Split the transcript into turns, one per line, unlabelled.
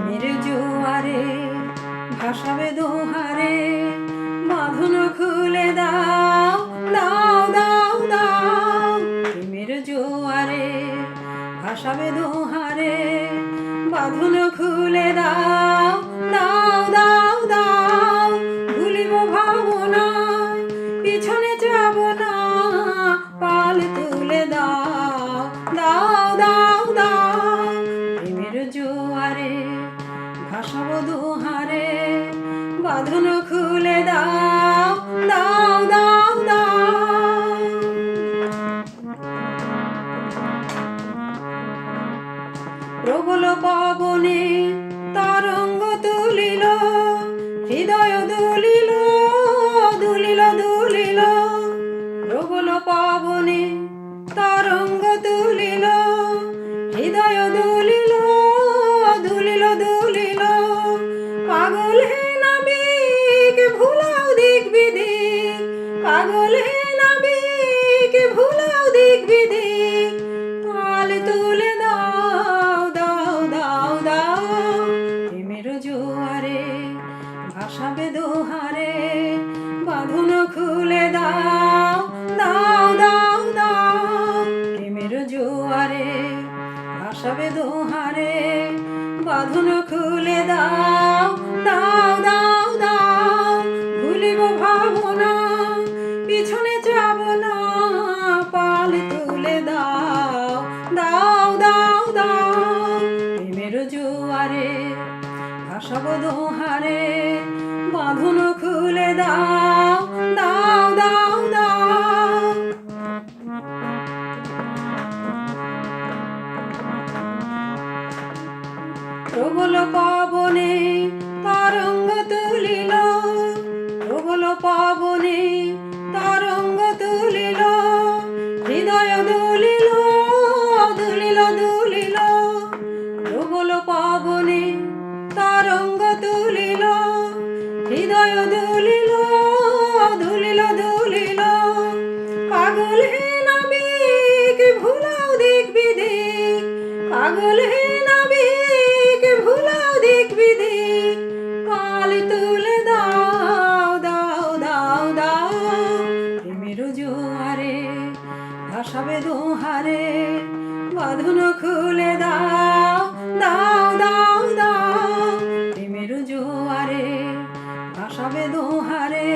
প্রেমের জোয়ারে ভাসাবে দোহারে, বাঁধন খুলে দাও দাও দাও দাও। প্রেমের জোয়ারে ভাসাবে দোহারে, বাঁধন খুলে দাও দাও দাও দাও। ভুলিব ভাবনা, পিছনে যাব না, পাল তুলে দাও দাও দাও দাও। প্রেমের জোয়ারে ভাসাবো দোহারে, বাঁধন খুলে দাও দাও দাও দাও। প্রবল পবনে তরঙ্গ তুলিল, হৃদয় দুলিল দুলিল দুলিল। প্রবল পবনে তরঙ্গ তুলিল, হৃদয় দুলিল দুলিল দুলিল। পাগল হে নাবিক ভুলাও দিক বিদিক, পাগল হে নাবিক ভুলাও দিক বিদিক। পাল তুলে দাও দাও দাও দাও। প্রেমের জোয়ারে ভাসাবে দোহারে, বাঁধন খুলে দাও দাও দাও দাও। প্রেমের জোয়ারে ভাসাবে দোহারে, বাঁধন খুলে দাও দাও দাও দাও। ভুলিব ভাবনা, পিছনে যাব না, পাল তুলে দাও দাও দাও দাও। প্রেমের জোয়ারে ভাসাবো দোহারে, বাঁধন খুলে দাও দাও দাও দাও। প্রবল পবনে তরঙ্গ তুলিল, প্রবল পবনে তরঙ্গ তুলিল, হৃদয় দুলিল দুলিল দুলিল। প্রবল পবনে তরঙ্গ তুলিল, হৃদয় দুলিল দুলিল দুলিল। পাগল হে নাবিক ভুলাও দিক বিদিক, পাগল হে নাবিক ভুলাও দিক বিদিক। পাল তুলে দাও দাও দাও দাও। প্রেমের জোয়ারে ভাসাবে দোহারে, বাঁধন খুলে দাও দাও দাও দাও। প্রেমের জোয়ারে ভাসাবে দোহারে,